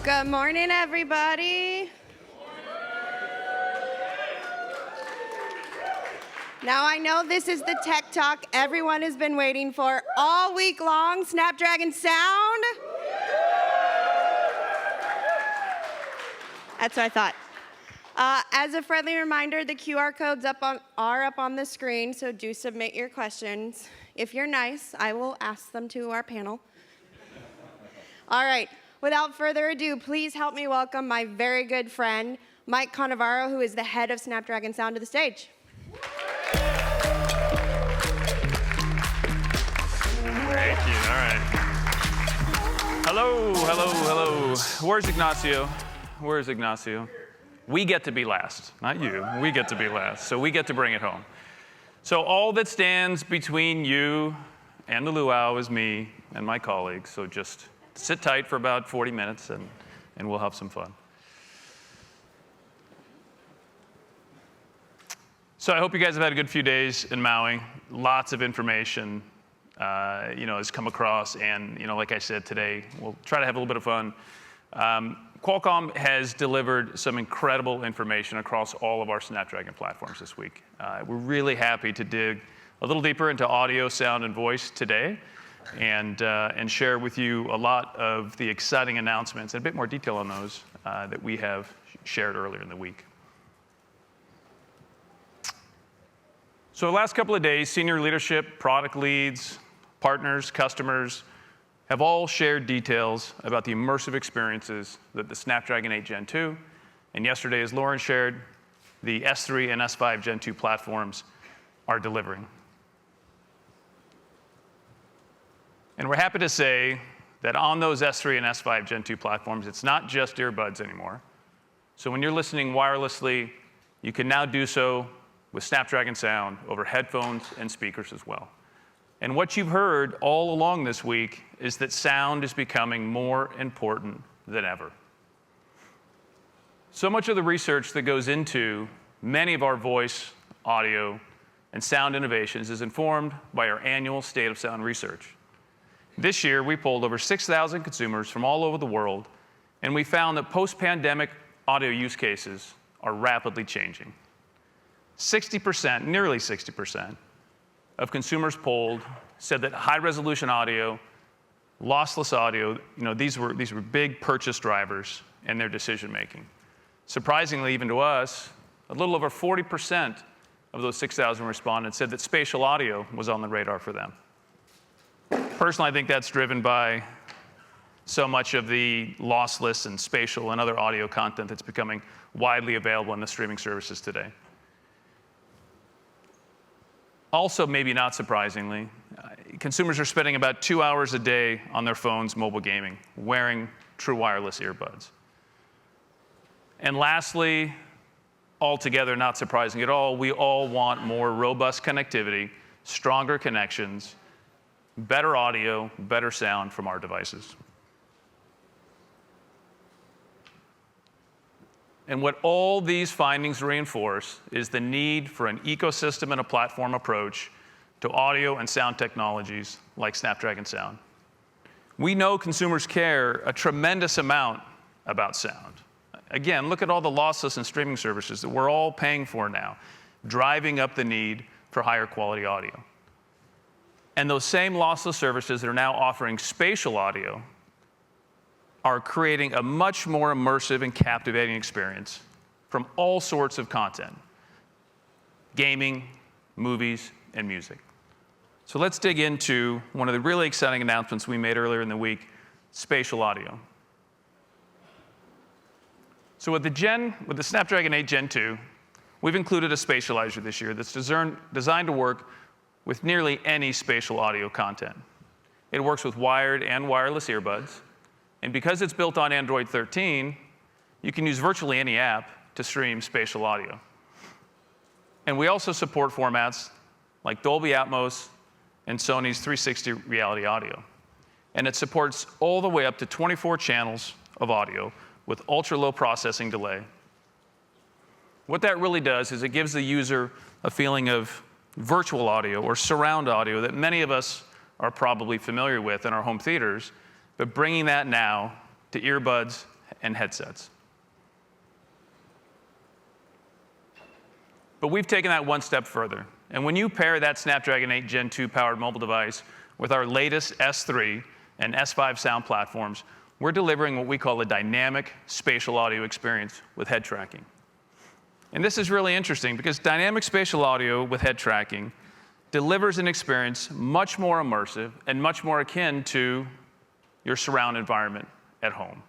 Good morning, everybody. Now, I know this is the tech talk everyone has been waiting for all week long, Snapdragon Sound. That's what I thought. As a friendly reminder, the QR codes are up on the screen, so do submit your questions. If you're nice, I will ask them to our panel. All right. Without further ado, please help me welcome my very good friend, Mike Canevaro, who is the head of Snapdragon Sound, to the stage. Thank you. All right. Hello, hello, hello. Where's Ignacio? Where's Ignacio? We get to be last, not you. We get to be last, so we get to bring it home. So all that stands between you and the luau is me and my colleagues, so just sit tight for about 40 minutes, and we'll have some fun. So I hope you guys have had a good few days in Maui. Lots of information, has come across, and like I said today, we'll try to have a little bit of fun. Qualcomm has delivered some incredible information across all of our Snapdragon platforms this week. We're really happy to dig a little deeper into audio, sound, and voice today, and share with you a lot of the exciting announcements and a bit more detail on those that we have shared earlier in the week. So the last couple of days, senior leadership, product leads, partners, customers have all shared details about the immersive experiences that the Snapdragon 8 Gen 2, and yesterday, as Lauren shared, the S3 and S5 Gen 2 platforms are delivering. And we're happy to say that on those S3 and S5 Gen 2 platforms, it's not just earbuds anymore. So when you're listening wirelessly, you can now do so with Snapdragon Sound over headphones and speakers as well. And what you've heard all along this week is that sound is becoming more important than ever. So much of the research that goes into many of our voice, audio, and sound innovations is informed by our annual State of Sound research. This year, we polled over 6,000 consumers from all over the world, and we found that post-pandemic audio use cases are rapidly changing. 60%, nearly 60%, of consumers polled said that high-resolution audio, lossless audio, these were big purchase drivers in their decision-making. Surprisingly, even to us, a little over 40% of those 6,000 respondents said that spatial audio was on the radar for them. Personally, I think that's driven by so much of the lossless and spatial and other audio content that's becoming widely available in the streaming services today. Also, maybe not surprisingly, consumers are spending about 2 hours a day on their phones mobile gaming, wearing true wireless earbuds. And lastly, altogether not surprising at all, we all want more robust connectivity, stronger connections, better audio, better sound from our devices. And what all these findings reinforce is the need for an ecosystem and a platform approach to audio and sound technologies like Snapdragon Sound. We know consumers care a tremendous amount about sound. Again, look at all the lossless and streaming services that we're all paying for now, driving up the need for higher quality audio. And those same lossless services that are now offering spatial audio are creating a much more immersive and captivating experience from all sorts of content: gaming, movies, and music. So let's dig into one of the really exciting announcements we made earlier in the week: spatial audio. So with the Snapdragon 8 Gen 2, we've included a spatializer this year that's designed to work with nearly any spatial audio content. It works with wired and wireless earbuds, and because it's built on Android 13, you can use virtually any app to stream spatial audio. And we also support formats like Dolby Atmos and Sony's 360 Reality Audio. And it supports all the way up to 24 channels of audio with ultra-low processing delay. What that really does is it gives the user a feeling of virtual audio or surround audio that many of us are probably familiar with in our home theaters, but bringing that now to earbuds and headsets. But we've taken that one step further. And when you pair that Snapdragon 8 Gen 2 powered mobile device with our latest S3 and S5 sound platforms, we're delivering what we call a dynamic spatial audio experience with head tracking. And this is really interesting because dynamic spatial audio with head tracking delivers an experience much more immersive and much more akin to your surround environment at home.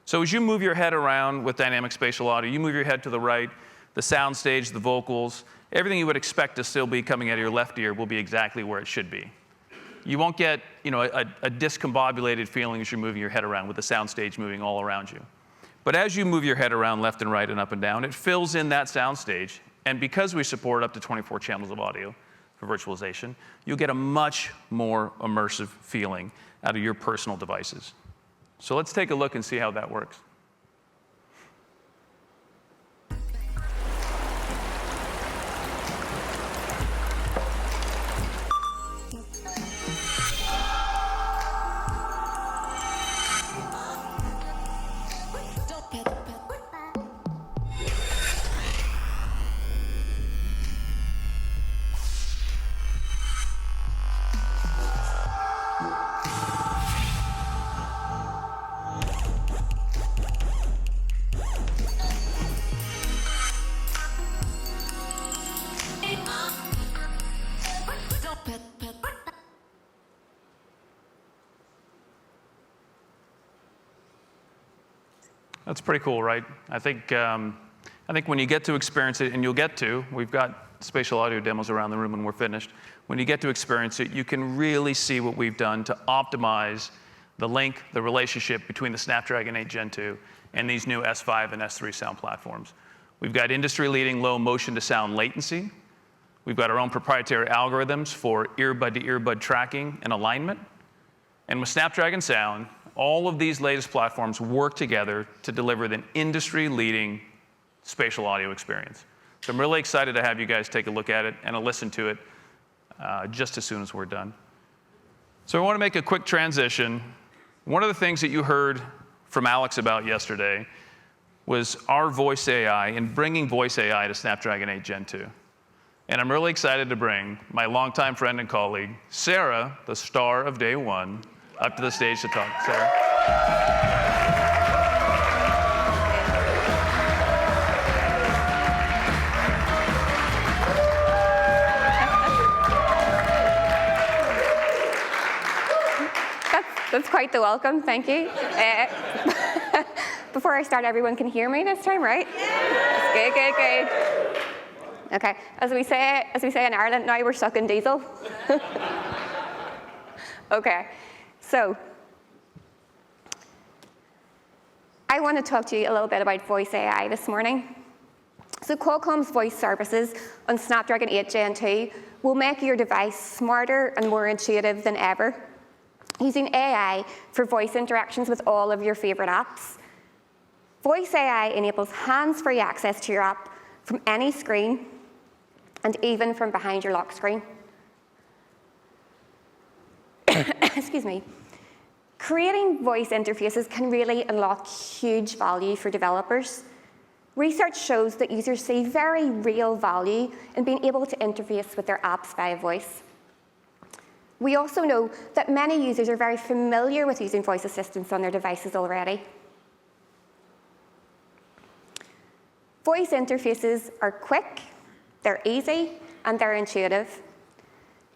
So as you move your head around with dynamic spatial audio, you move your head to the right, the sound stage, the vocals, everything you would expect to still be coming out of your left ear will be exactly where it should be. You won't get a discombobulated feeling as you're moving your head around with the sound stage moving all around you. But as you move your head around left and right and up and down, it fills in that sound stage. And because we support up to 24 channels of audio for virtualization, you'll get a much more immersive feeling out of your personal devices. So let's take a look and see how that works. That's pretty cool, right? I think when you get to experience it, and you'll get to, we've got spatial audio demos around the room when we're finished. When you get to experience it, you can really see what we've done to optimize the link, the relationship between the Snapdragon 8 Gen 2 and these new S5 and S3 sound platforms. We've got industry-leading low motion-to-sound latency. We've got our own proprietary algorithms for earbud-to-earbud tracking and alignment. And with Snapdragon Sound, all of these latest platforms work together to deliver an industry-leading spatial audio experience. So I'm really excited to have you guys take a look at it and listen to it just as soon as we're done. So I want to make a quick transition. One of the things that you heard from Alex about yesterday was our voice AI and bringing voice AI to Snapdragon 8 Gen 2. And I'm really excited to bring my longtime friend and colleague, Sarah, the star of day one, up to the stage to talk. Sarah. That's quite the welcome, thank you. Before I start, everyone can hear me this time, right? Yeah. Good. Okay, as we say in Ireland, now we're sucking diesel. Okay, so I want to talk to you a little bit about voice AI this morning. So Qualcomm's Voice Services on Snapdragon 8 Gen 2 will make your device smarter and more intuitive than ever, using AI for voice interactions with all of your favorite apps. Voice AI enables hands-free access to your app from any screen and even from behind your lock screen. Excuse me. Creating voice interfaces can really unlock huge value for developers. Research shows that users see very real value in being able to interface with their apps via voice. We also know that many users are very familiar with using voice assistants on their devices already. Voice interfaces are quick, they're easy, and they're intuitive.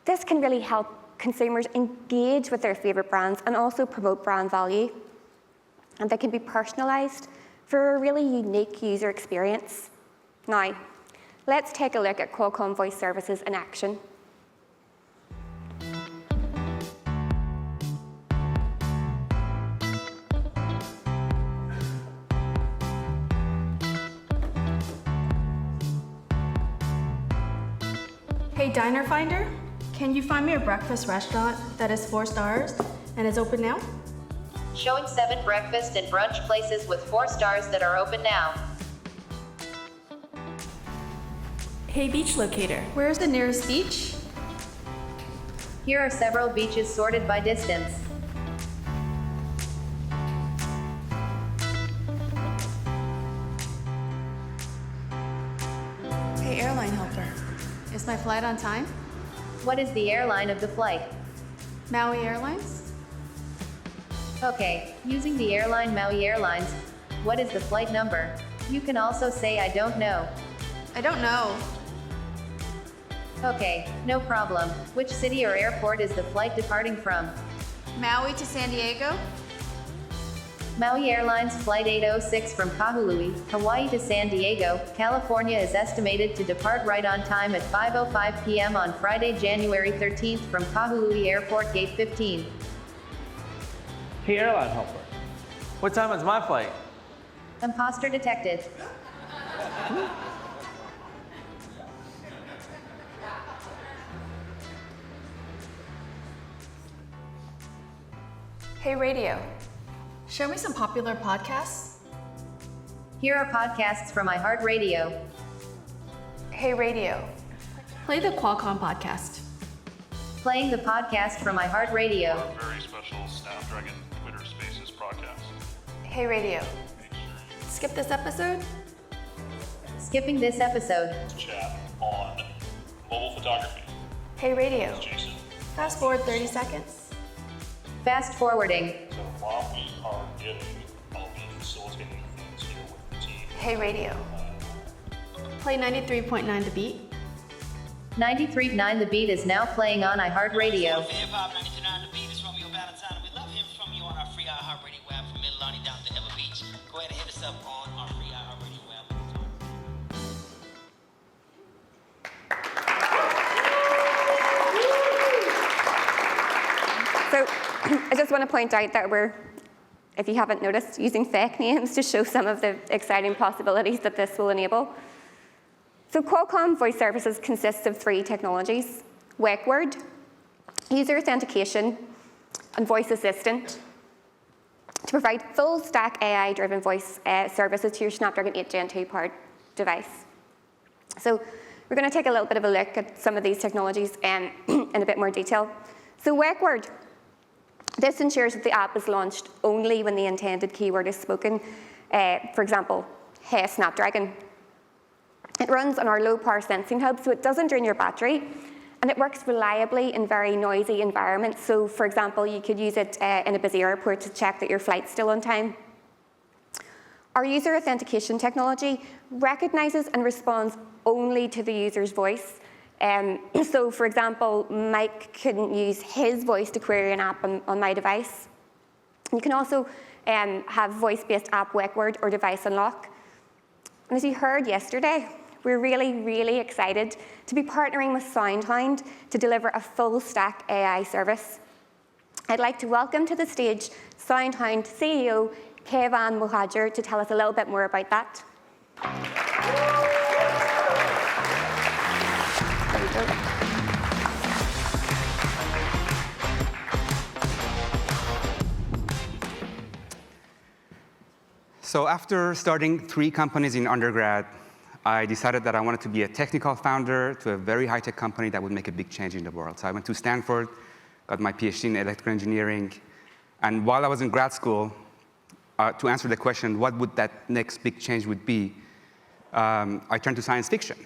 This can really help consumers engage with their favorite brands and also promote brand value. And they can be personalized for a really unique user experience. Now, let's take a look at Qualcomm Voice Services in action. Hey, Diner Finder, can you find me a breakfast restaurant that is 4 stars and is open now? Showing 7 breakfast and brunch places with 4 stars that are open now. Hey, beach locator, where's the nearest beach? Here are several beaches sorted by distance. airline helper. Is my flight on time? What is the airline of the flight? Maui Airlines? Okay, using the airline Maui Airlines. What is the flight number? You can also say I don't know. I don't know. Okay, no problem. Which city or airport is the flight departing from? Maui to San Diego? Maui Airlines Flight 806 from Kahului, Hawaii to San Diego, California is estimated to depart right on time at 5:05 p.m. on Friday, January 13th from Kahului Airport Gate 15. Hey, airline helper. What time is my flight? Imposter detected. Hey radio, show me some popular podcasts. Here are podcasts from iHeartRadio. Hey radio, play the Qualcomm podcast. Playing the podcast from iHeartRadio. Very special Snapdragon Twitter Spaces broadcast. Hey radio, skip this episode. Skipping this episode. Chat on mobile photography. Hey radio, Jason. fast forward 30 seconds. Fast forwarding. So while we are getting, I'll be facilitating things here with the team. Hey radio, play 93.9 The Beat. 93.9 The Beat is now playing on iHeartRadio. Hip Hop 99 The Beat is Romeo Valentine. We love hearing from you on our free iHeartRadio app from Mililani down to Ever Beach. Go ahead and hit us up on our free iHeartRadio app. So I just want to point out that we're, if you haven't noticed, using fake names to show some of the exciting possibilities that this will enable. So Qualcomm Voice Services consists of 3 technologies: wake word, user authentication, and voice assistant, to provide full-stack AI-driven voice services to your Snapdragon 8 Gen 2 powered device. So we're going to take a little bit of a look at some of these technologies in a bit more detail. So wake word. This ensures that the app is launched only when the intended keyword is spoken. For example, hey Snapdragon. It runs on our low-power sensing hub, so it doesn't drain your battery, and it works reliably in very noisy environments. So, for example, you could use it in a busy airport to check that your flight's still on time. Our user authentication technology recognizes and responds only to the user's voice. So, for example, Mike couldn't use his voice to query an app on my device. You can also have voice-based app wake word or device unlock. And as you heard yesterday, we're really, really excited to be partnering with Soundhound to deliver a full-stack AI service. I'd like to welcome to the stage Soundhound CEO Keyvan Mohajer to tell us a little bit more about that. There you go. So after starting 3 companies in undergrad, I decided that I wanted to be a technical founder to a very high-tech company that would make a big change in the world. So I went to Stanford, got my PhD in electrical engineering, and while I was in grad school, to answer the question, what would that next big change would be, I turned to science fiction.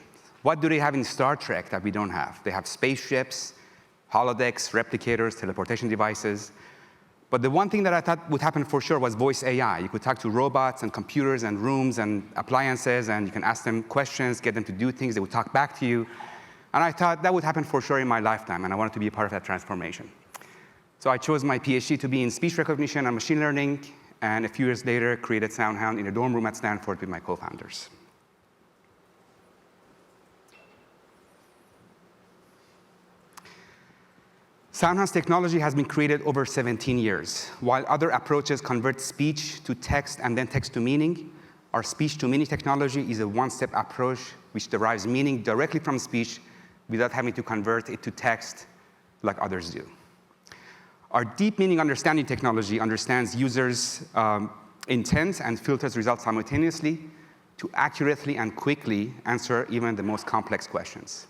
What do they have in Star Trek that we don't have? They have spaceships, holodecks, replicators, teleportation devices. But the one thing that I thought would happen for sure was voice AI. You could talk to robots and computers and rooms and appliances, and you can ask them questions, get them to do things, they would talk back to you. And I thought that would happen for sure in my lifetime, and I wanted to be a part of that transformation. So I chose my PhD to be in speech recognition and machine learning, and a few years later created Soundhound in a dorm room at Stanford with my co-founders. Soundhound's technology has been created over 17 years. While other approaches convert speech to text and then text to meaning, our speech-to-meaning technology is a one-step approach which derives meaning directly from speech without having to convert it to text like others do. Our deep meaning understanding technology understands users' intent and filters results simultaneously to accurately and quickly answer even the most complex questions.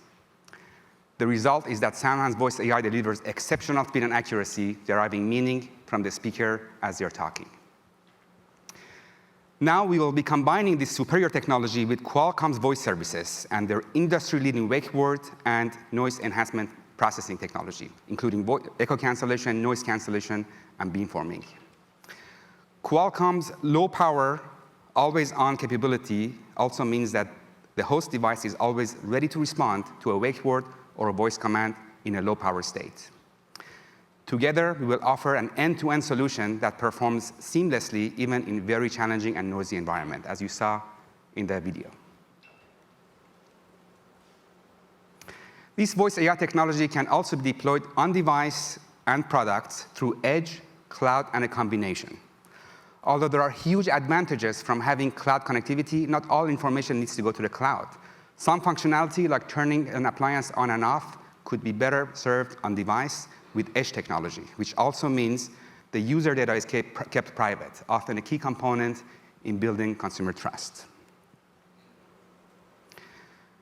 The result is that Soundhound's voice AI delivers exceptional speed and accuracy, deriving meaning from the speaker as they're talking. Now we will be combining this superior technology with Qualcomm's voice services and their industry-leading wake word and noise enhancement processing technology, including echo cancellation, noise cancellation, and beamforming. Qualcomm's low-power, always-on capability also means that the host device is always ready to respond to a wake word or a voice command in a low-power state. Together, we will offer an end-to-end solution that performs seamlessly even in very challenging and noisy environment, as you saw in the video. This voice AI technology can also be deployed on device and products through edge, cloud, and a combination. Although there are huge advantages from having cloud connectivity, not all information needs to go to the cloud. Some functionality, like turning an appliance on and off, could be better served on device with edge technology, which also means the user data is kept private, often a key component in building consumer trust.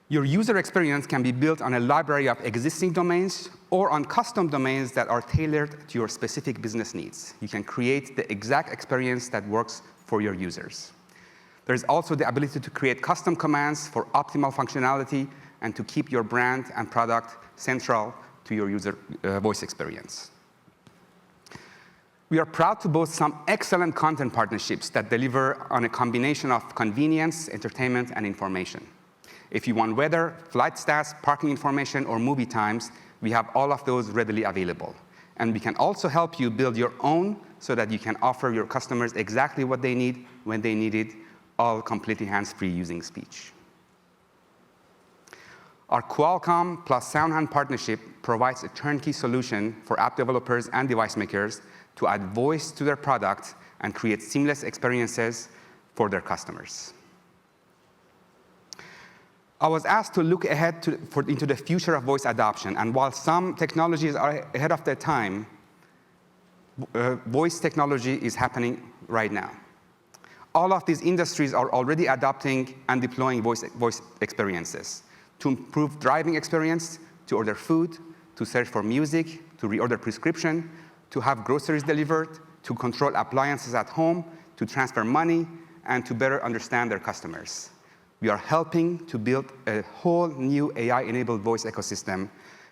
Your user experience can be built on a library of existing domains or on custom domains that are tailored to your specific business needs. You can create the exact experience that works for your users. There's also the ability to create custom commands for optimal functionality and to keep your brand and product central to your user voice experience. We are proud to boast some excellent content partnerships that deliver on a combination of convenience, entertainment, and information. If you want weather, flight stats, parking information, or movie times, we have all of those readily available. And we can also help you build your own so that you can offer your customers exactly what they need when they need it, all completely hands-free using speech. Our Qualcomm plus Soundhound partnership provides a turnkey solution for app developers and device makers to add voice to their product and create seamless experiences for their customers. I was asked to look ahead into the future of voice adoption, and while some technologies are ahead of their time, voice technology is happening right now. All of these industries are already adopting and deploying voice experiences to improve driving experience, to order food, to search for music, to reorder prescription, to have groceries delivered, to control appliances at home, to transfer money, and to better understand their customers. We are helping to build a whole new AI-enabled voice ecosystem,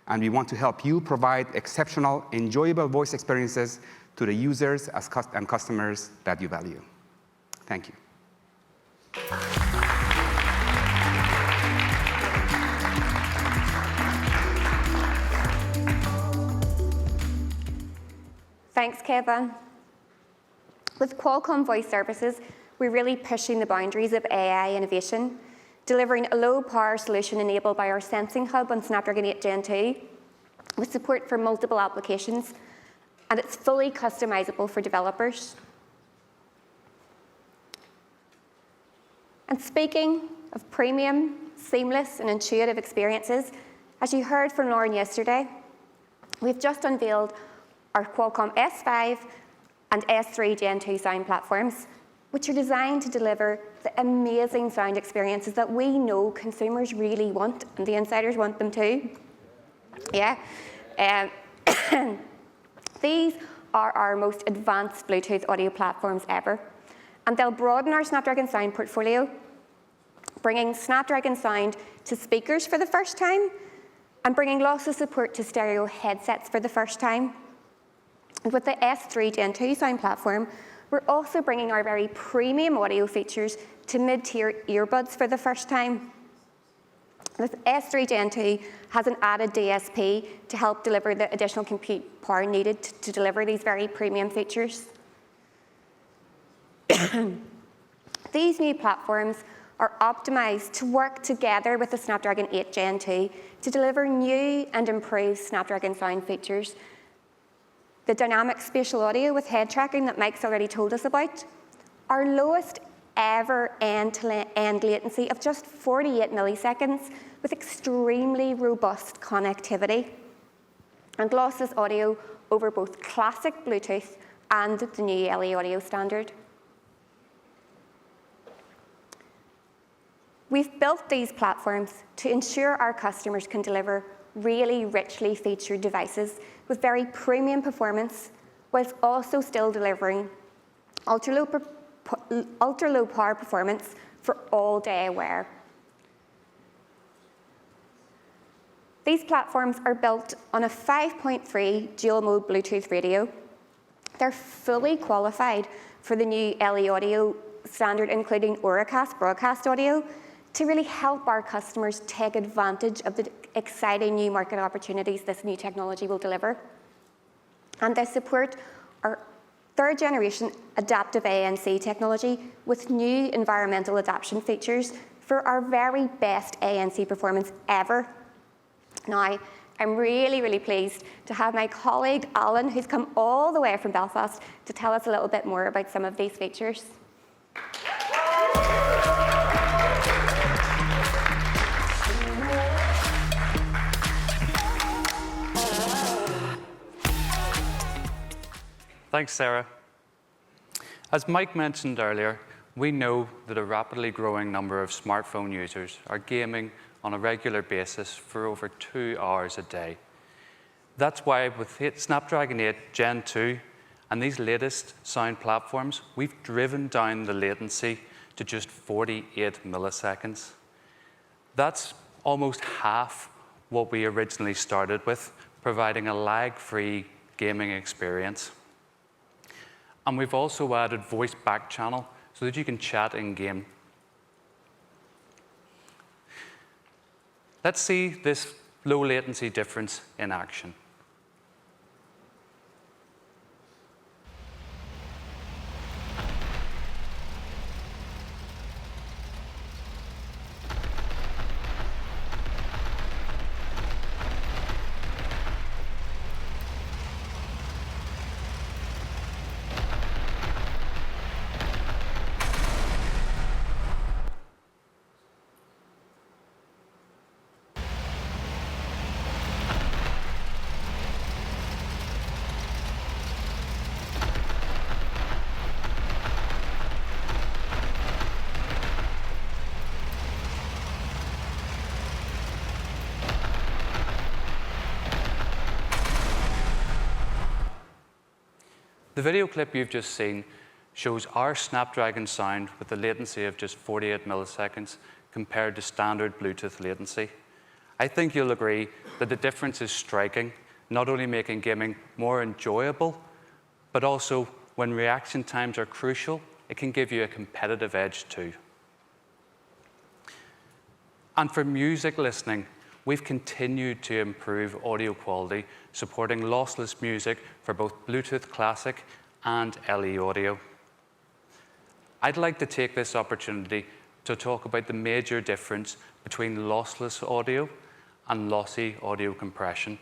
and we want to help you provide exceptional, enjoyable voice experiences to the users and customers that you value. Thank you. Thanks, Keyvan. With Qualcomm Voice Services, we're really pushing the boundaries of AI innovation, delivering a low-power solution enabled by our Sensing Hub on Snapdragon 8 Gen 2, with support for multiple applications, and it's fully customizable for developers. And speaking of premium, seamless, and intuitive experiences, as you heard from Lauren yesterday, we've just unveiled our Qualcomm S5 and S3 Gen 2 sound platforms, which are designed to deliver the amazing sound experiences that we know consumers really want, and the insiders want them too. Yeah. These are our most advanced Bluetooth audio platforms ever, and they'll broaden our Snapdragon Sound portfolio, bringing Snapdragon Sound to speakers for the first time, and bringing lossless support to stereo headsets for the first time. And with the S3 Gen 2 sound platform, we're also bringing our very premium audio features to mid-tier earbuds for the first time. This S3 Gen 2 has an added DSP to help deliver the additional compute power needed to deliver these very premium features. These new platforms are optimized to work together with the Snapdragon 8 Gen 2 to deliver new and improved Snapdragon Sound features. The dynamic spatial audio with head tracking that Mike's already told us about, our lowest ever end-to-end latency of just 48 milliseconds with extremely robust connectivity, and lossless audio over both classic Bluetooth and the new LE audio standard. We've built these platforms to ensure our customers can deliver really richly featured devices with very premium performance, whilst also still delivering ultra-low ultra-low power performance for all-day wear. These platforms are built on a 5.3 dual-mode Bluetooth radio. They're fully qualified for the new LE audio standard, including Auracast broadcast audio, to really help our customers take advantage of the exciting new market opportunities this new technology will deliver. And they support our third-generation adaptive ANC technology with new environmental adaptation features for our very best ANC performance ever. Now, I'm really, really pleased to have my colleague, Allan, who's come all the way from Belfast to tell us a little bit more about some of these features. Thanks, Sarah. As Mike mentioned earlier, we know that a rapidly growing number of smartphone users are gaming on a regular basis for over 2 hours a day. That's why with Snapdragon 8 Gen 2 and these latest sound platforms, we've driven down the latency to just 48 milliseconds. That's almost half what we originally started with, providing a lag-free gaming experience. And we've also added voice back channel so that you can chat in-game. Let's see this low latency difference in action. The video clip you've just seen shows our Snapdragon Sound with a latency of just 48 milliseconds compared to standard Bluetooth latency. I think you'll agree that the difference is striking, not only making gaming more enjoyable, but also when reaction times are crucial, it can give you a competitive edge too. And for music listening, we've continued to improve audio quality, supporting lossless music for both Bluetooth Classic and LE audio. I'd like to take this opportunity to talk about the major difference between lossless audio and lossy audio compression.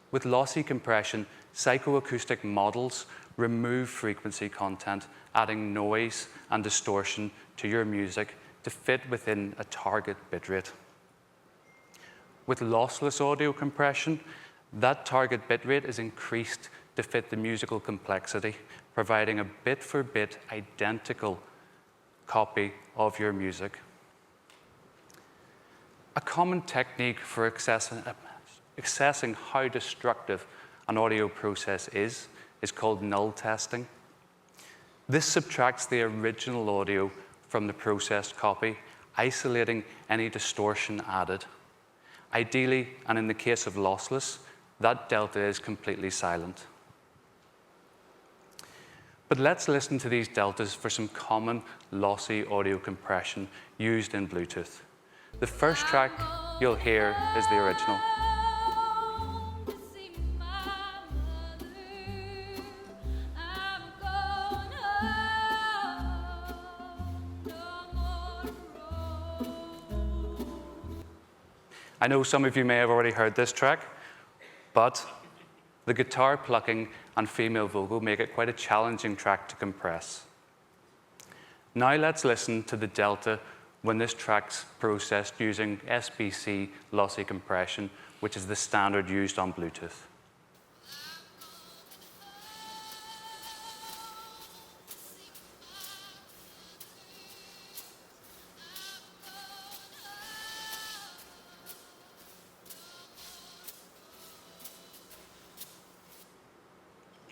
With lossy compression, psychoacoustic models remove frequency content, adding noise and distortion to your music to fit within a target bitrate. With lossless audio compression, that target bitrate is increased to fit the musical complexity, providing a bit-for-bit identical copy of your music. A common technique for assessing how destructive an audio process is called null testing. This subtracts the original audio from the processed copy, isolating any distortion added. Ideally, and in the case of lossless, that delta is completely silent. But let's listen to these deltas for some common lossy audio compression used in Bluetooth. The first track you'll hear is the original. I know some of you may have already heard this track, but the guitar plucking and female vocal make it quite a challenging track to compress. Now let's listen to the delta when this track's processed using SBC lossy compression, which is the standard used on Bluetooth.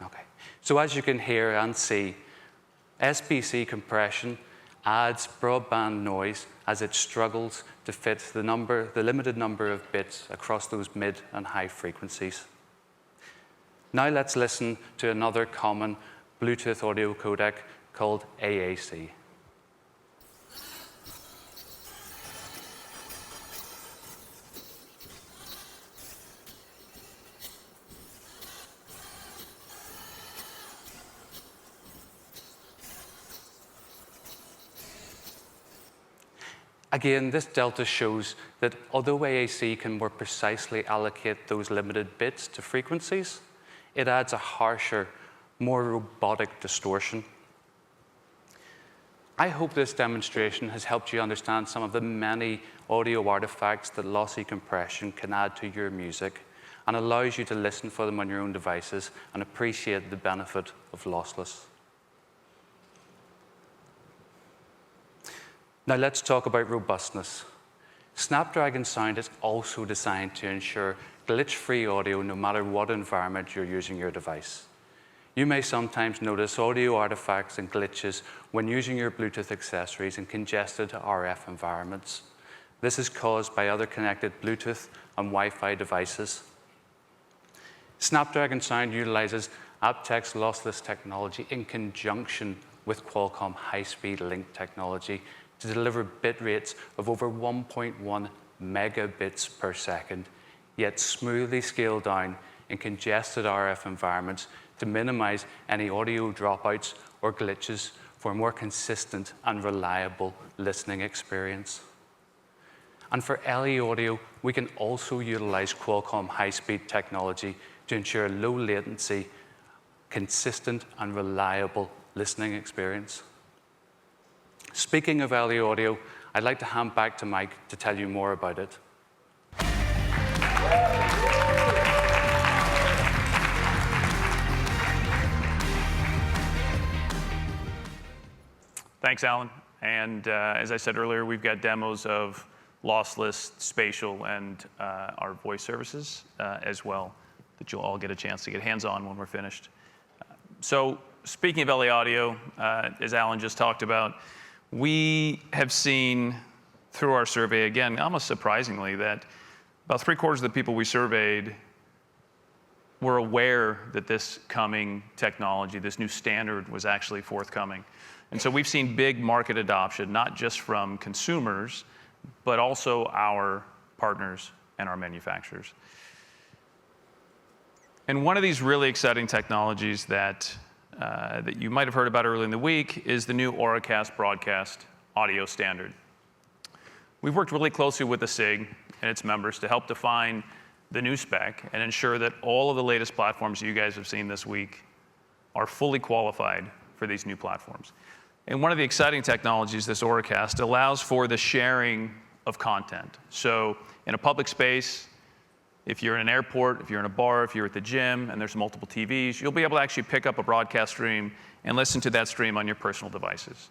Okay, so as you can hear and see, SBC compression adds broadband noise as it struggles to fit the limited number of bits across those mid and high frequencies. Now let's listen to another common Bluetooth audio codec called AAC. Again, this delta shows that although AAC can more precisely allocate those limited bits to frequencies, it adds a harsher, more robotic distortion. I hope this demonstration has helped you understand some of the many audio artifacts that lossy compression can add to your music and allows you to listen for them on your own devices and appreciate the benefit of lossless. Now let's talk about robustness. Snapdragon Sound is also designed to ensure glitch-free audio no matter what environment you're using your device. You may sometimes notice audio artifacts and glitches when using your Bluetooth accessories in congested RF environments. This is caused by other connected Bluetooth and Wi-Fi devices. Snapdragon Sound utilizes aptX lossless technology in conjunction with Qualcomm high-speed link technology to deliver bit rates of over 1.1 megabits per second, yet smoothly scaled down in congested RF environments to minimize any audio dropouts or glitches for a more consistent and reliable listening experience. And for LE audio, we can also utilize Qualcomm high-speed technology to ensure low latency, consistent and reliable listening experience. Speaking of LE audio, I'd like to hand back to Mike to tell you more about it. Thanks, Allan. And as I said earlier, we've got demos of lossless, Spatial, and our voice services as well that you'll all get a chance to get hands-on when we're finished. So speaking of LE audio, as Allan just talked about, we have seen through our survey, again, almost surprisingly, that about 3/4 of the people we surveyed were aware that this coming technology, this new standard, was actually forthcoming. And so we've seen big market adoption, not just from consumers, but also our partners and our manufacturers. And one of these really exciting technologies that you might have heard about early in the week is the new Auracast broadcast audio standard. We've worked really closely with the SIG and its members to help define the new spec and ensure that all of the latest platforms you guys have seen this week are fully qualified for these new platforms. And one of the exciting technologies, this Auracast, allows for the sharing of content. So in a public space, if you're in an airport, if you're in a bar, if you're at the gym, and there's multiple TVs, you'll be able to actually pick up a broadcast stream and listen to that stream on your personal devices.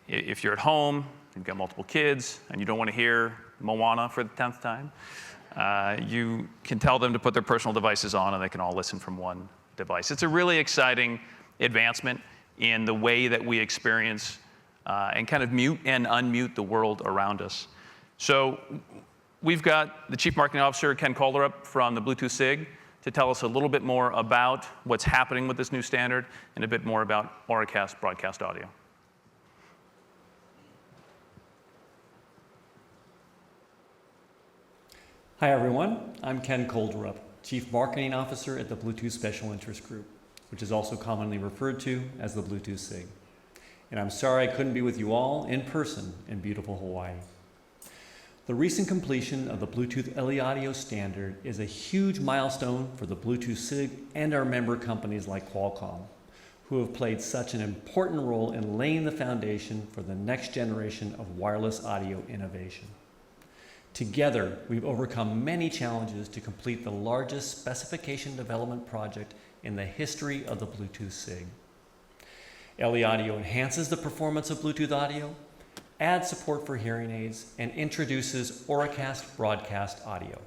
If you're at home, you've got multiple kids, and you don't want to hear Moana for the 10th time, you can tell them to put their personal devices on, and they can all listen from one device. It's a really exciting advancement in the way that we experience and kind of mute and unmute the world around us. So we've got the Chief Marketing Officer, Ken Calderup, from the Bluetooth SIG to tell us a little bit more about what's happening with this new standard and a bit more about Auracast broadcast audio. Hi everyone, I'm Ken Calderup, Chief Marketing Officer at the Bluetooth Special Interest Group, which is also commonly referred to as the Bluetooth SIG. And I'm sorry I couldn't be with you all in person in beautiful Hawaii. The recent completion of the Bluetooth LE audio standard is a huge milestone for the Bluetooth SIG and our member companies like Qualcomm, who have played such an important role in laying the foundation for the next generation of wireless audio innovation. Together, we've overcome many challenges to complete the largest specification development project in the history of the Bluetooth SIG. LE audio enhances the performance of Bluetooth audio, adds support for hearing aids, and introduces Auracast broadcast audio,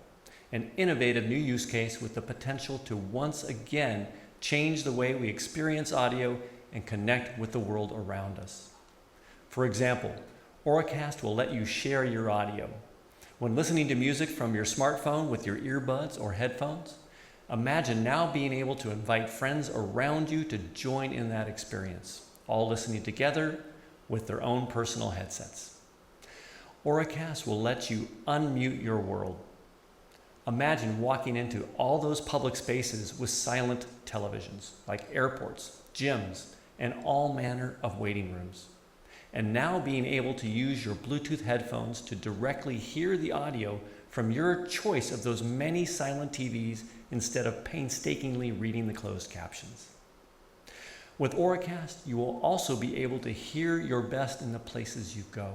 an innovative new use case with the potential to once again change the way we experience audio and connect with the world around us. For example, Auracast will let you share your audio. When listening to music from your smartphone with your earbuds or headphones, imagine now being able to invite friends around you to join in that experience, all listening together with their own personal headsets. Auracast will let you unmute your world. Imagine walking into all those public spaces with silent televisions, like airports, gyms, and all manner of waiting rooms. And now being able to use your Bluetooth headphones to directly hear the audio from your choice of those many silent TVs instead of painstakingly reading the closed captions. With Auracast, you will also be able to hear your best in the places you go.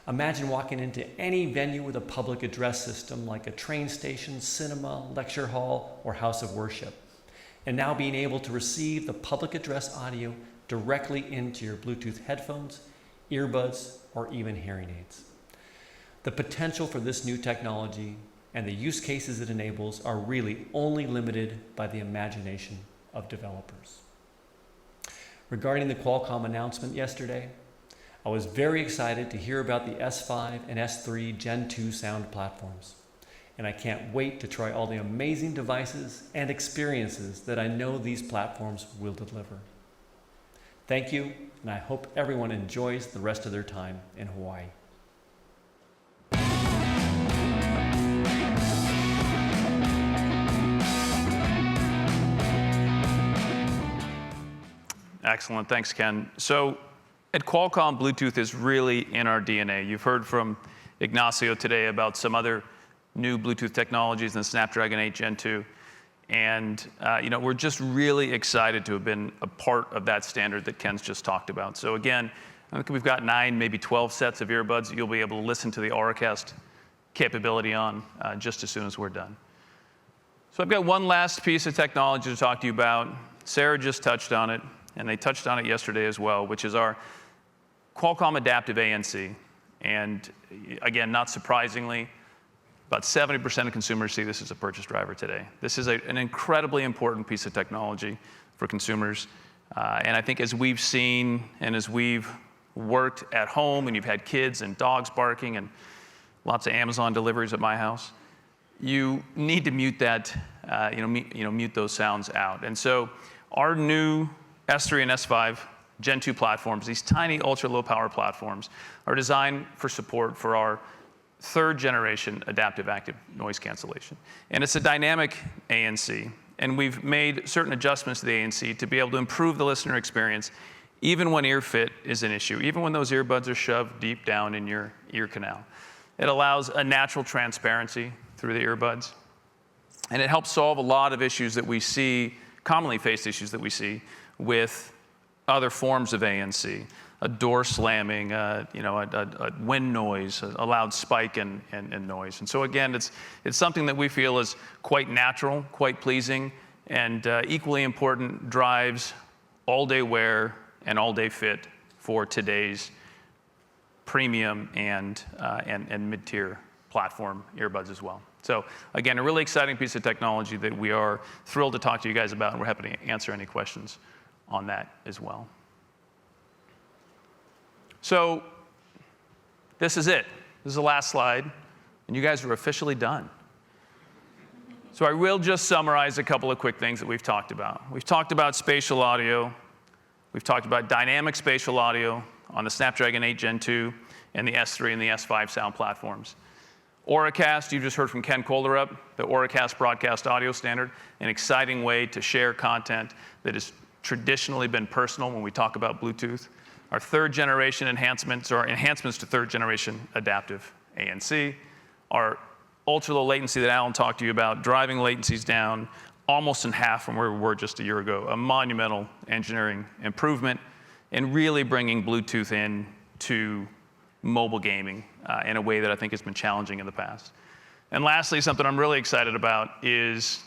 Imagine walking into any venue with a public address system like a train station, cinema, lecture hall, or house of worship, and now being able to receive the public address audio directly into your Bluetooth headphones, earbuds, or even hearing aids. The potential for this new technology and the use cases it enables are really only limited by the imagination of developers. Regarding the Qualcomm announcement yesterday, I was very excited to hear about the S5 and S3 Gen 2 sound platforms, and I can't wait to try all the amazing devices and experiences that I know these platforms will deliver. Thank you, and I hope everyone enjoys the rest of their time in Hawaii. Excellent, thanks, Ken. So at Qualcomm, Bluetooth is really in our DNA. You've heard from Ignacio today about some other new Bluetooth technologies in the Snapdragon 8 Gen 2. And we're just really excited to have been a part of that standard that Ken's just talked about. So again, I think we've got 9, maybe 12 sets of earbuds that you'll be able to listen to the Auracast capability on just as soon as we're done. So I've got one last piece of technology to talk to you about. Sarah just touched on it, and they touched on it yesterday as well, which is our Qualcomm Adaptive ANC. And again, not surprisingly, about 70% of consumers see this as a purchase driver today. This is an incredibly important piece of technology for consumers. And I think as we've seen and as we've worked at home and you've had kids and dogs barking and lots of Amazon deliveries at my house, you need to mute that, mute those sounds out. And so our new S3 and S5 Gen 2 platforms, these tiny ultra low power platforms, are designed for support for our 3rd generation adaptive active noise cancellation. And it's a dynamic ANC. And we've made certain adjustments to the ANC to be able to improve the listener experience, even when ear fit is an issue, even when those earbuds are shoved deep down in your ear canal. It allows a natural transparency through the earbuds. And it helps solve a lot of issues that we see, commonly faced issues that we see with other forms of ANC. A door slamming, a wind noise, a loud spike in noise. And so again, it's something that we feel is quite natural, quite pleasing, and equally important, drives all-day wear and all-day fit for today's premium and mid-tier platform earbuds as well. So again, a really exciting piece of technology that we are thrilled to talk to you guys about, and we're happy to answer any questions on that as well. So this is it. This is the last slide, and you guys are officially done. So I will just summarize a couple of quick things that we've talked about. We've talked about spatial audio. We've talked about dynamic spatial audio on the Snapdragon 8 Gen 2 and the S3 and the S5 sound platforms. Auracast, you just heard from Ken Kolderup, the Auracast broadcast audio standard, an exciting way to share content that has traditionally been personal when we talk about Bluetooth. Our 3rd generation enhancements, or enhancements to 3rd generation adaptive ANC. Our ultra low latency that Allan talked to you about, driving latencies down almost in half from where we were just a year ago. A monumental engineering improvement, and really bringing Bluetooth in to mobile gaming in a way that I think has been challenging in the past. And lastly, something I'm really excited about is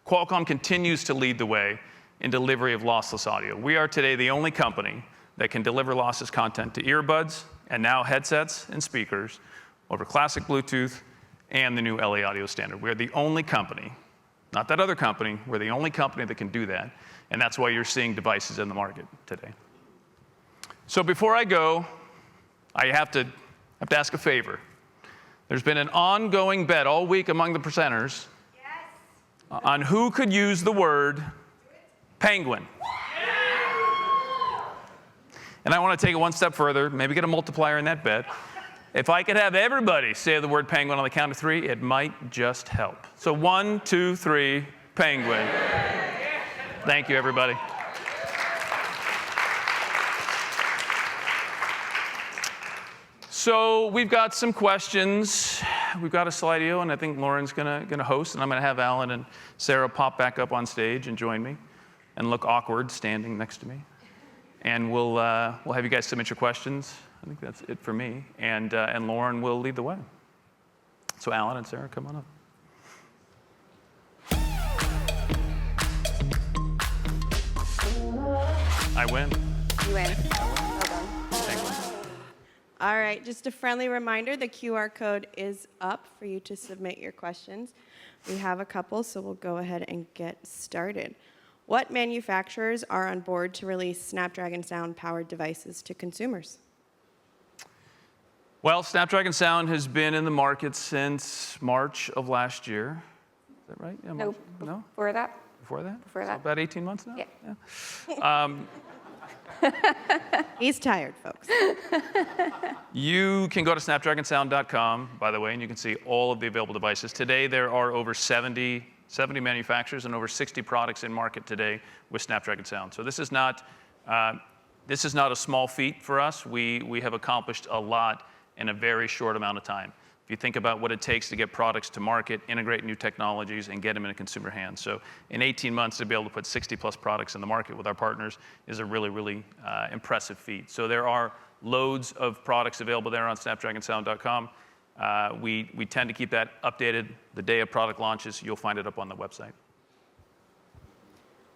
Qualcomm continues to lead the way in delivery of lossless audio. We are today the only company that can deliver lossless content to earbuds and now headsets and speakers over classic Bluetooth and the new LA audio standard. We're the only company, not that other company, we're the only company that can do that. And that's why you're seeing devices in the market today. So before I go, I have to ask a favor. There's been an ongoing bet all week among the presenters on who could use the word penguin. And I want to take it one step further, maybe get a multiplier in that bet. If I could have everybody say the word penguin on the count of 3, it might just help. So 1, 2, 3, penguin. Thank you, everybody. So we've got some questions. We've got a slideo, and I think Lauren's gonna host, and I'm gonna have Allan and Sarah pop back up on stage and join me, and look awkward standing next to me. And we'll have you guys submit your questions. I think that's it for me, and Lauren will lead the way. So Allan and Sarah, come on up. I win. You win. Well done. All right, just a friendly reminder, the QR code is up for you to submit your questions. We have a couple, so we'll go ahead and get started. What manufacturers are on board to release Snapdragon Sound powered devices to consumers? Well, Snapdragon Sound has been in the market since March of last year. Is that right? Yeah, March? No? Before that? Before that? Before So that. about 18 months now? Yeah. He's tired, folks. You can go to snapdragonsound.com, by the way, and you can see all of the available devices. Today, there are over 70 manufacturers and over 60 products in market today with Snapdragon Sound. So this is not a small feat for us. We have accomplished a lot in a very short amount of time. If you think about what it takes to get products to market, integrate new technologies, and get them in consumer hands. So in 18 months, to be able to put 60 plus products in the market with our partners is a really, really impressive feat. So there are loads of products available there on snapdragonsound.com. We tend to keep that updated the day a product launches. You'll find it up on the website.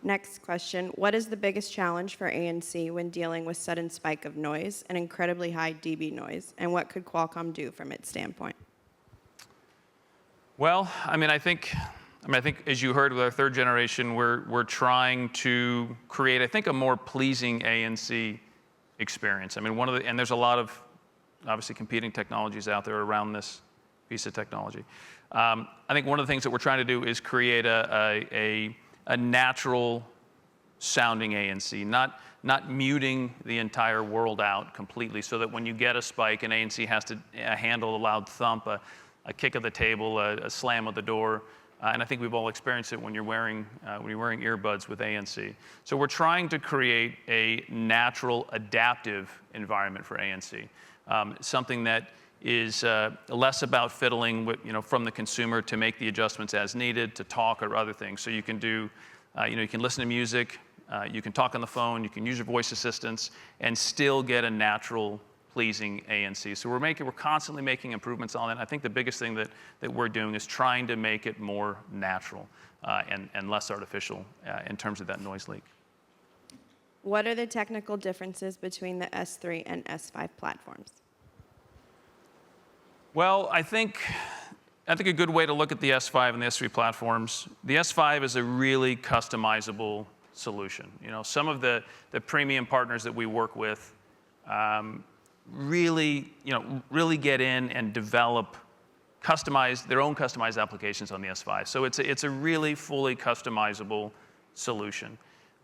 Next question, what is the biggest challenge for ANC when dealing with sudden spike of noise and incredibly high dB noise, and what could Qualcomm do from its standpoint? Well, I think as you heard with our third generation, we're trying to create, I think, a more pleasing ANC experience. And there's a lot of obviously competing technologies out there around this piece of technology. I think one of the things that we're trying to do is create a natural sounding ANC, not muting the entire world out completely, so that when you get a spike, an ANC has to handle a loud thump, a kick of the table, a slam of the door. And I think we've all experienced it when you're wearing earbuds with ANC. So we're trying to create a natural, adaptive environment for ANC, something that is less about fiddling with, from the consumer to make the adjustments as needed, to talk or other things. So you can do, you can listen to music, you can talk on the phone, you can use your voice assistants, and still get a natural, pleasing ANC. So we're constantly making improvements on it. I think the biggest thing that we're doing is trying to make it more natural and less artificial in terms of that noise leak. What are the technical differences between the S3 and S5 platforms? Well, I think a good way to look at the S5 and the S3 platforms, the S5 is a really customizable solution. Some of the premium partners that we work with really get in and develop their own customized applications on the S5. So it's a really fully customizable solution.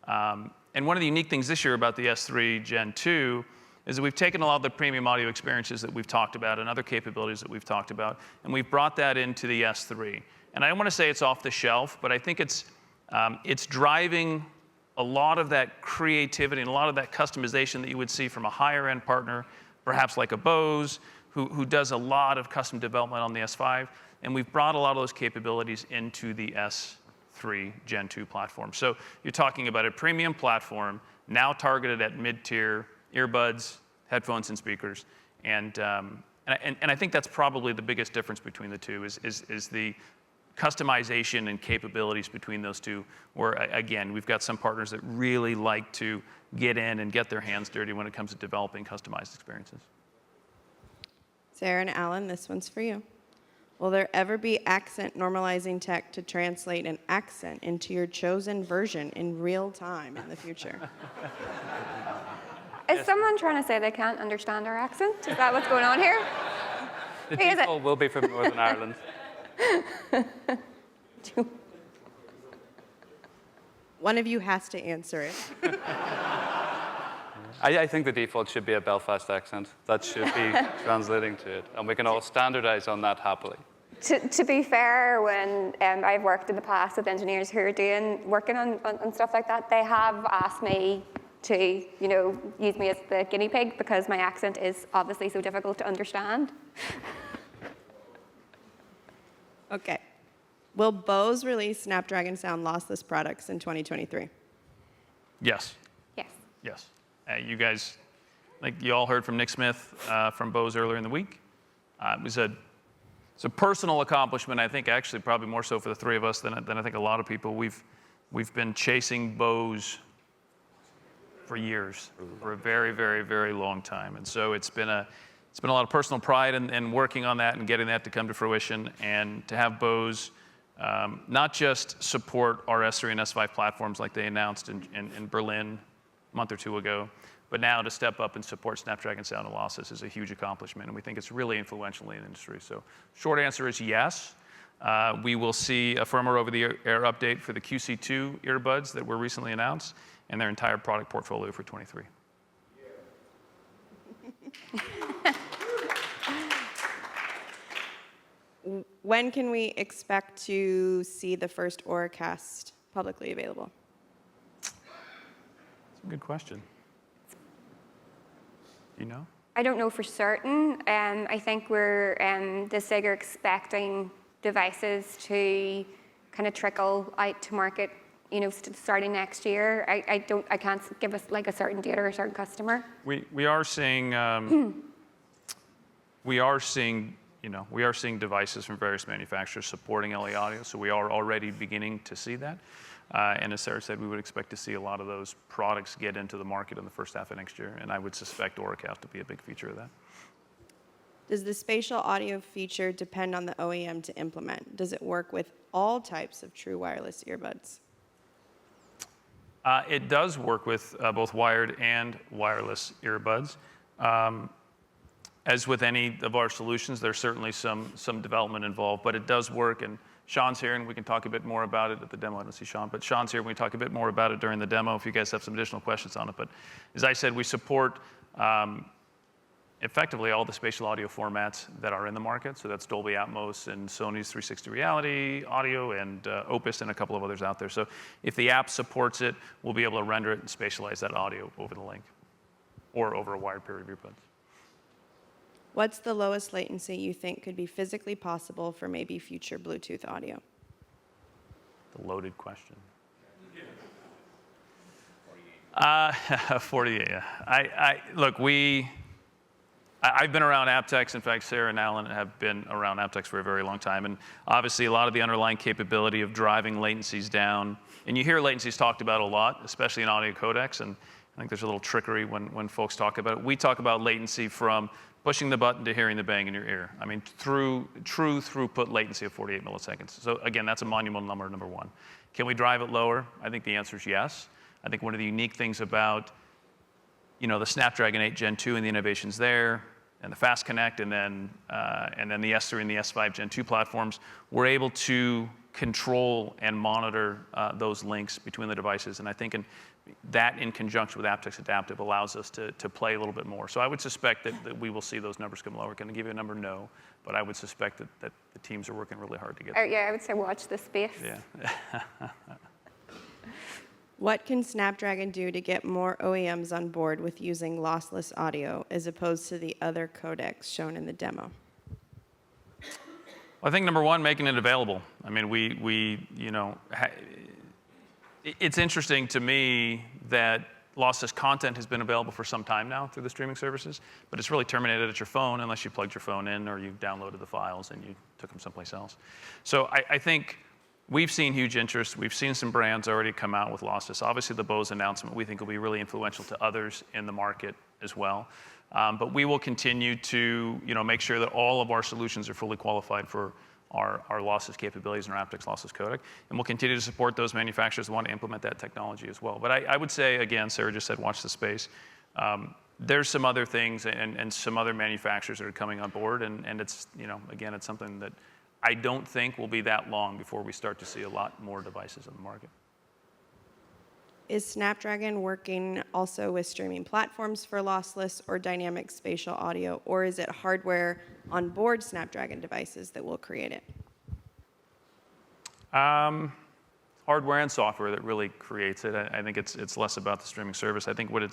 And one of the unique things this year about the S3 Gen 2 is that we've taken a lot of the premium audio experiences that we've talked about and other capabilities that we've talked about, and we've brought that into the S3. And I don't want to say it's off the shelf, but I think it's driving a lot of that creativity and a lot of that customization that you would see from a higher end partner, perhaps like a Bose, who does a lot of custom development on the S5. And we've brought a lot of those capabilities into the S3 Gen 2 platform. So you're talking about a premium platform now targeted at mid-tier earbuds, headphones, and speakers. And I think that's probably the biggest difference between the two is the customization and capabilities between those two, where, again, we've got some partners that really like to get in and get their hands dirty when it comes to developing customized experiences. Sarah and Allan, this one's for you. Will there ever be accent normalizing tech to translate an accent into your chosen version in real time in the future? Is someone trying to say they can't understand our accent? Is that what's going on here? The Is it? default will be from Northern Ireland. One of you has to answer it. I think the default should be a Belfast accent. That should be translating to it. And we can all standardize on that happily. To be fair, when I've worked in the past with engineers who are working on stuff like that, they have asked me to, use me as the guinea pig because my accent is obviously so difficult to understand. Okay. Will Bose release Snapdragon Sound lossless products in 2023? Yes. Yes. Yes. You guys, like you all heard from Nick Smith from Bose earlier in the week. It's a personal accomplishment, I think, actually probably more so for the three of us than I think a lot of people. We've been chasing Bose for years, for a very, very, very long time. And so it's been a lot of personal pride in working on that and getting that to come to fruition, and to have Bose not just support our S3 and S5 platforms like they announced in Berlin a month or two ago, but now to step up and support Snapdragon Sound and lossless is a huge accomplishment, and we think it's really influential in the industry. So short answer is yes. We will see a firmware over-the-air update for the QC2 earbuds that were recently announced, and their entire product portfolio for 23. When can we expect to see the first Auracast publicly available? That's a good question. Do you know? I don't know for certain. I think the SIG are expecting devices to kind of trickle out to market, starting next year. I can't give us like a certain date or a certain customer. We are seeing devices from various manufacturers supporting LE audio, so we are already beginning to see that. And as Sarah said, we would expect to see a lot of those products get into the market in the first half of next year, and I would suspect Auracast to be a big feature of that. Does the spatial audio feature depend on the OEM to implement? Does it work with all types of true wireless earbuds? It does work with both wired and wireless earbuds. As with any of our solutions, there's certainly some development involved, but it does work. And Sean's here, and we can talk a bit more about it at the demo. I don't see Sean, but Sean's here. We can talk a bit more about it during the demo if you guys have some additional questions on it. But as I said, we support effectively all the spatial audio formats that are in the market. So that's Dolby Atmos and Sony's 360 Reality Audio and Opus and a couple of others out there. So if the app supports it, we'll be able to render it and spatialize that audio over the link or over a wired pair of earbuds. What's the lowest latency you think could be physically possible for maybe future Bluetooth audio? The loaded question. 48, yeah. Look, I've been around aptX. In fact, Sarah and Allan have been around aptX for a very long time. And obviously, a lot of the underlying capability of driving latencies down. And you hear latencies talked about a lot, especially in audio codecs. And I think there's a little trickery when folks talk about it. We talk about latency from pushing the button to hearing the bang in your ear. I mean, true throughput latency so milliseconds. So again, that's a monumental number, number one. Can we drive it lower? I think the answer is yes. I think one of the unique things about the Snapdragon 8 Gen 2 and the innovations there, and the Fast Connect, and then the S3 and the S5 Gen 2 platforms, we're able to control and monitor those links between the devices. And I think that in conjunction with aptX Adaptive allows us to play a little bit more. So I would suspect that we will see those numbers come lower. Can I give you a number? No. But I would suspect that the teams are working really hard to get there. Yeah, I would say watch this space. Yeah. What can Snapdragon do to get more OEMs on board with using lossless audio as opposed to the other codecs shown in the demo? I think number one, making it available. I mean, it's interesting to me that lossless content has been available for some time now through the streaming services, but it's really terminated at your phone unless you plugged your phone in or you downloaded the files and you took them someplace else. So I think we've seen huge interest. We've seen some brands already come out with lossless. Obviously, the Bose announcement we think will be really influential to others in the market as well. But we will continue to make sure that all of our solutions are fully qualified for our lossless capabilities and our aptX lossless codec. And we'll continue to support those manufacturers that want to implement that technology as well. But I would say, again, Sarah just said, watch the space. There's some other things and some other manufacturers that are coming on board. And it's, again, it's something that I don't think will be that long before we start to see a lot more devices on the market. Is Snapdragon working also with streaming platforms for lossless or dynamic spatial audio, or is it hardware on board Snapdragon devices that will create it? Hardware and software that really creates it. I think it's less about the streaming service. I think where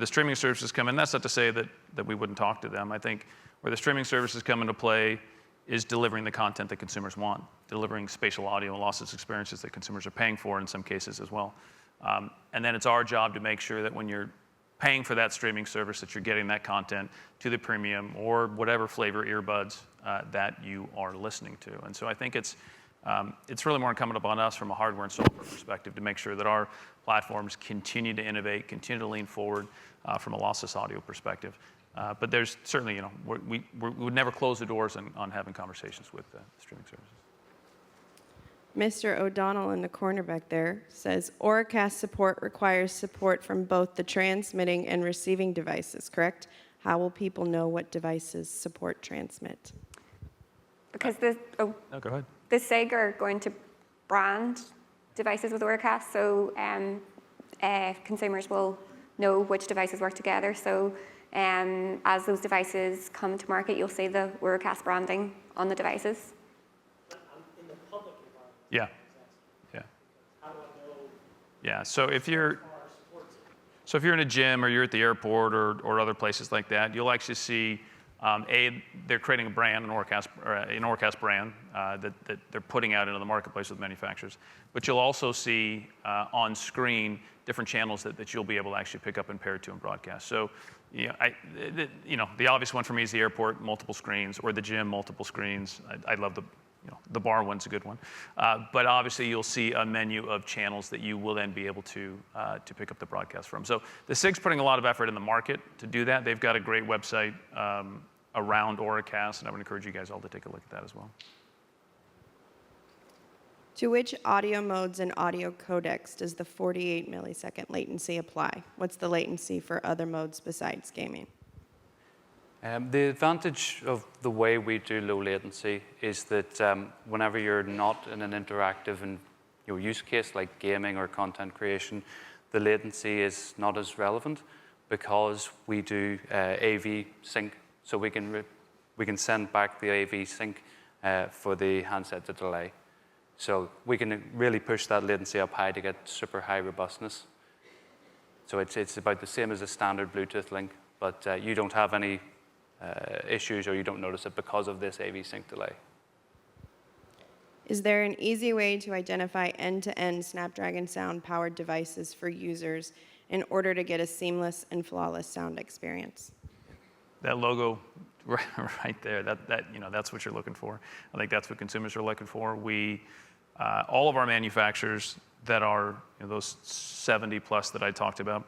the streaming services come in, that's not to say that we wouldn't talk to them. I think where the streaming services come into play is delivering the content that consumers want, delivering spatial audio and lossless experiences that consumers are paying for in some cases as well. And then it's our job to make sure that when you're paying for that streaming service that you're getting that content to the premium or whatever flavor earbuds that you are listening to. And so I think it's really more incumbent upon us from a hardware and software perspective to make sure that our platforms continue to innovate, continue to lean forward from a lossless audio perspective. But there's certainly, we would never close the doors on having conversations with streaming services. Mr. O'Donnell in the corner back there says, Auracast support requires support from both the transmitting and receiving devices, correct? How will people know what devices support transmit? Because No, go ahead. the SIG are going to brand devices with Auracast, so consumers will know which devices work together. So as those devices come to market, you'll see the Auracast branding on the devices. Yeah. Yeah. So if you're in a gym or you're at the airport or other places like that, you'll actually see they're creating a brand, an Auracast brand that they're putting out into the marketplace with manufacturers. But you'll also see on screen different channels that you'll be able to actually pick up and pair to and broadcast. So the obvious one for me is the airport, multiple screens, or the gym, multiple screens. I love the bar one's a good one. But obviously, you'll see a menu of channels that you will then be able to pick up the broadcast from. So the SIG's putting a lot of effort in the market to do that. They've got a great website around Auracast, and I would encourage you guys all to take a look at that as well. To which audio modes and audio codecs does the 48 millisecond latency apply? What's the latency for other modes besides gaming? The advantage of the way we do low latency is that whenever you're not in an interactive use case like gaming or content creation, the latency is not as relevant because we do AV sync, so we can send back the AV sync for the handset to delay. So we can really push that latency up high to get super high robustness. So it's about the same as a standard Bluetooth link, but you don't have any issues or you don't notice it because of this AV sync delay. Is there an easy way to identify end-to-end Snapdragon Sound powered devices for users in order to get a seamless and flawless sound experience? That logo right there, that's what you're looking for. I think that's what consumers are looking for. All of our manufacturers that are those 70 plus that I talked about,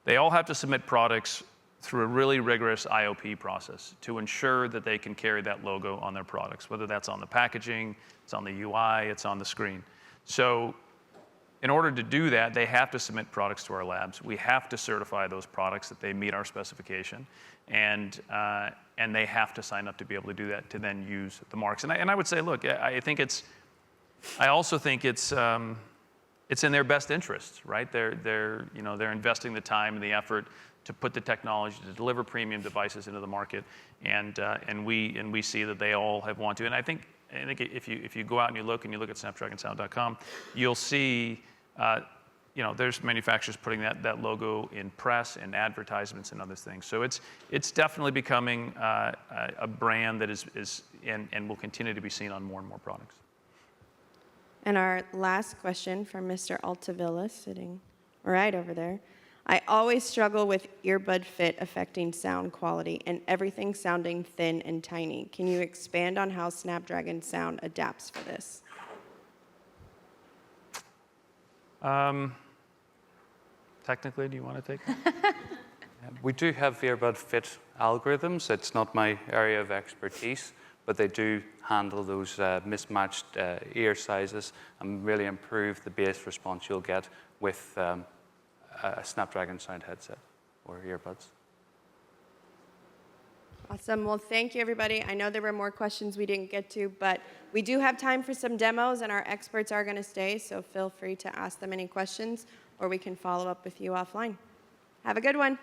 they all have to submit products through a really rigorous IOP process to ensure that they can carry that logo on their products, whether that's on the packaging, it's on the UI, it's on the screen. So in order to do that, they have to submit products to our labs. We have to certify those products that they meet our specification, and they have to sign up to be able to do that to then use the marks. And I would say, look, I also think it's in their best interests, right? They're investing the time and the effort to put the technology to deliver premium devices into the market, and we see that they all have want to. And I think if you go out and you look at snapdragonsound.com, you'll see there's manufacturers putting that logo in press and advertisements and other things. So it's definitely becoming a brand that is and will continue to be seen on more and more products. And our last question from Mr. Altavilla, sitting right over there. I always struggle with earbud fit affecting sound quality and everything sounding thin and tiny. Can you expand on how Snapdragon Sound adapts for this? Technically, do you want to take that? We do have earbud fit algorithms. It's not my area of expertise, but they do handle those mismatched ear sizes and really improve the bass response you'll get with a Snapdragon Sound headset or earbuds. Awesome. Well, thank you, everybody. I know there were more questions we didn't get to, but we do have time for some demos, and our experts are going to stay, so feel free to ask them any questions, or we can follow up with you offline. Have a good one.